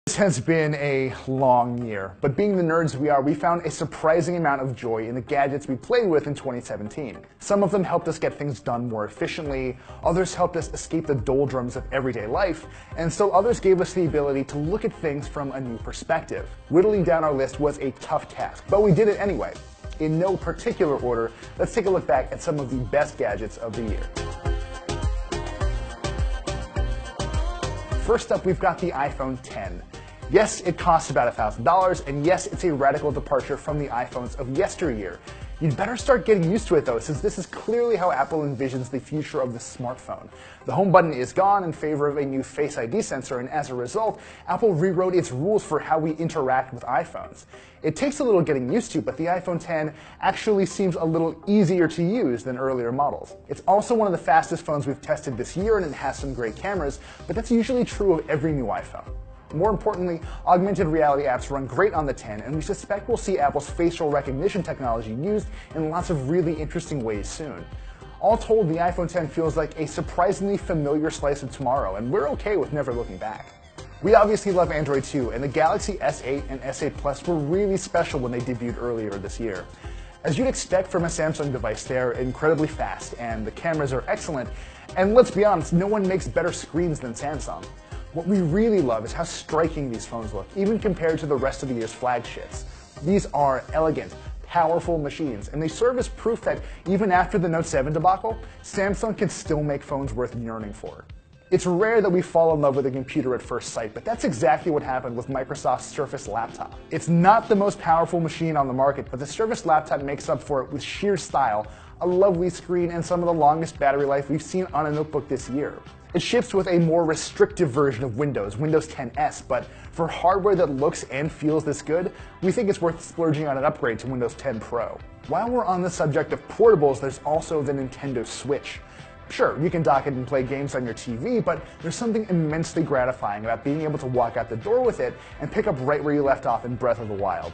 This has been a long year, but being the nerds we are, we found a surprising amount of joy in the gadgets we played with in 2017. Some of them helped us get things done more efficiently, others helped us escape the doldrums of everyday life, and still others gave us the ability to look at things from a new perspective. Whittling down our list was a tough task, but we did it anyway. In no particular order, let's take a look back at some of the best gadgets of the year. First up, we've got the iPhone X. Yes, it costs about $1,000, and yes, it's a radical departure from the iPhones of yesteryear. You'd better start getting used to it though, since this is clearly how Apple envisions the future of the smartphone. The home button is gone in favor of a new Face ID sensor, and as a result, Apple rewrote its rules for how we interact with iPhones. It takes a little getting used to, but the iPhone X actually seems a little easier to use than earlier models. It's also one of the fastest phones we've tested this year, and it has some great cameras, but that's usually true of every new iPhone. More importantly, augmented reality apps run great on the X, and we suspect we'll see Apple's facial recognition technology used in lots of really interesting ways soon. All told, the iPhone X feels like a surprisingly familiar slice of tomorrow, and we're okay with never looking back. We obviously love Android too, and the Galaxy S8 and S8 Plus were really special when they debuted earlier this year. As you'd expect from a Samsung device, they're incredibly fast, and the cameras are excellent, and let's be honest, no one makes better screens than Samsung. What we really love is how striking these phones look, even compared to the rest of the year's flagships. These are elegant, powerful machines, and they serve as proof that even after the Note 7 debacle, Samsung can still make phones worth yearning for. It's rare that we fall in love with a computer at first sight, but that's exactly what happened with Microsoft's Surface laptop. It's not the most powerful machine on the market, but the Surface laptop makes up for it with sheer style, a lovely screen, and some of the longest battery life we've seen on a notebook this year. It ships with a more restrictive version of Windows 10 S, but for hardware that looks and feels this good, we think it's worth splurging on an upgrade to Windows 10 Pro. While we're on the subject of portables, there's also the Nintendo Switch. Sure, you can dock it and play games on your TV, but there's something immensely gratifying about being able to walk out the door with it and pick up right where you left off in Breath of the Wild.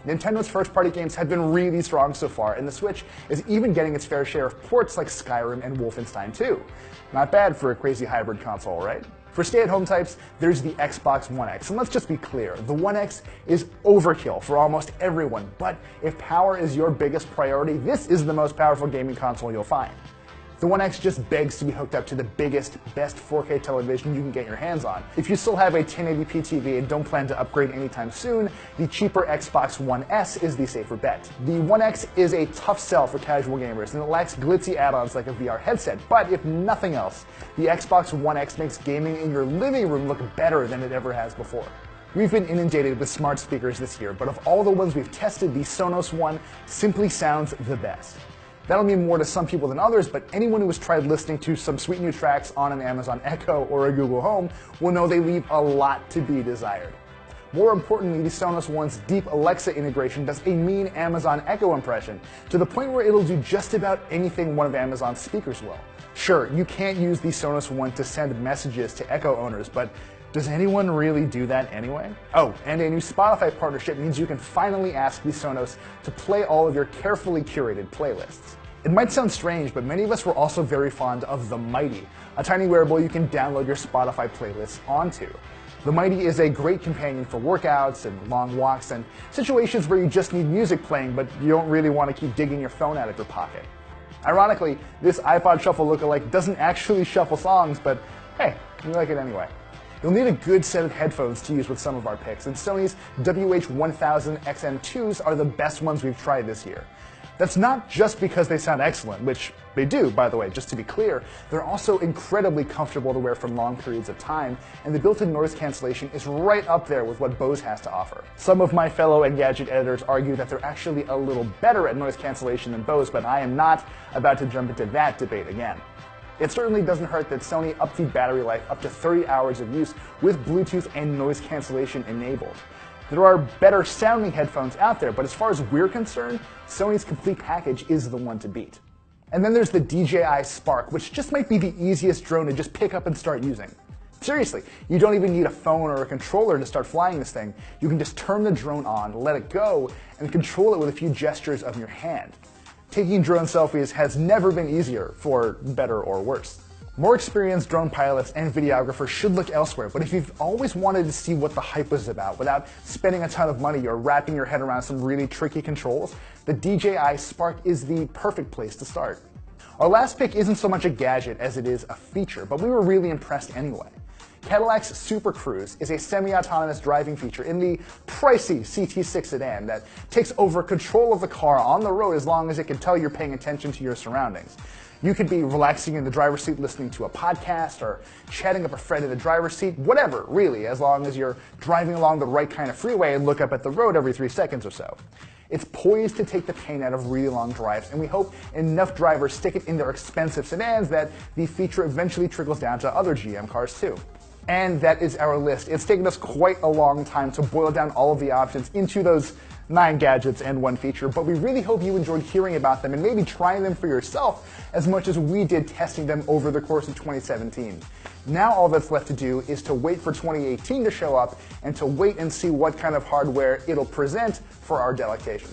Nintendo's first-party games have been really strong so far, and the Switch is even getting its fair share of ports like Skyrim and Wolfenstein 2. Not bad for a crazy hybrid console, right? For stay-at-home types, there's the Xbox One X, and let's just be clear, the One X is overkill for almost everyone, but if power is your biggest priority, this is the most powerful gaming console you'll find. The One X just begs to be hooked up to the biggest, best 4K television you can get your hands on. If you still have a 1080p TV and don't plan to upgrade anytime soon, the cheaper Xbox One S is the safer bet. The One X is a tough sell for casual gamers, and it lacks glitzy add-ons like a VR headset, but if nothing else, the Xbox One X makes gaming in your living room look better than it ever has before. We've been inundated with smart speakers this year, but of all the ones we've tested, the Sonos One simply sounds the best. That'll mean more to some people than others, but anyone who has tried listening to some sweet new tracks on an Amazon Echo or a Google Home will know they leave a lot to be desired. More importantly, the Sonos One's deep Alexa integration does a mean Amazon Echo impression, to the point where it'll do just about anything one of Amazon's speakers will. Sure, you can't use the Sonos One to send messages to Echo owners, but does anyone really do that anyway? Oh, and a new Spotify partnership means you can finally ask the Sonos to play all of your carefully curated playlists. It might sound strange, but many of us were also very fond of the Mighty, a tiny wearable you can download your Spotify playlists onto. The Mighty is a great companion for workouts and long walks and situations where you just need music playing, but you don't really want to keep digging your phone out of your pocket. Ironically, this iPod Shuffle lookalike doesn't actually shuffle songs, but hey, we like it anyway. You'll need a good set of headphones to use with some of our picks, and Sony's WH-1000XM2s are the best ones we've tried this year. That's not just because they sound excellent, which they do, by the way, just to be clear. They're also incredibly comfortable to wear for long periods of time, and the built-in noise cancellation is right up there with what Bose has to offer. Some of my fellow Engadget editors argue that they're actually a little better at noise cancellation than Bose, but I am not about to jump into that debate again. It certainly doesn't hurt that Sony upped the battery life up to 30 hours of use with Bluetooth and noise cancellation enabled. There are better sounding headphones out there, but as far as we're concerned, Sony's complete package is the one to beat. And then there's the DJI Spark, which just might be the easiest drone to just pick up and start using. Seriously, you don't even need a phone or a controller to start flying this thing. You can just turn the drone on, let it go, and control it with a few gestures of your hand. Taking drone selfies has never been easier, for better or worse. More experienced drone pilots and videographers should look elsewhere, but if you've always wanted to see what the hype was about without spending a ton of money or wrapping your head around some really tricky controls, the DJI Spark is the perfect place to start. Our last pick isn't so much a gadget as it is a feature, but we were really impressed anyway. Cadillac's Super Cruise is a semi-autonomous driving feature in the pricey CT6 sedan that takes over control of the car on the road as long as it can tell you're paying attention to your surroundings. You could be relaxing in the driver's seat listening to a podcast or chatting up a friend in the driver's seat, whatever, really, as long as you're driving along the right kind of freeway and look up at the road every 3 seconds or so. It's poised to take the pain out of really long drives, and we hope enough drivers stick it in their expensive sedans that the feature eventually trickles down to other GM cars too. And that is our list. It's taken us quite a long time to boil down all of the options into those 9 gadgets and 1 feature, but we really hope you enjoyed hearing about them and maybe trying them for yourself as much as we did testing them over the course of 2017. Now all that's left to do is to wait for 2018 to show up and to wait and see what kind of hardware it'll present for our delectation.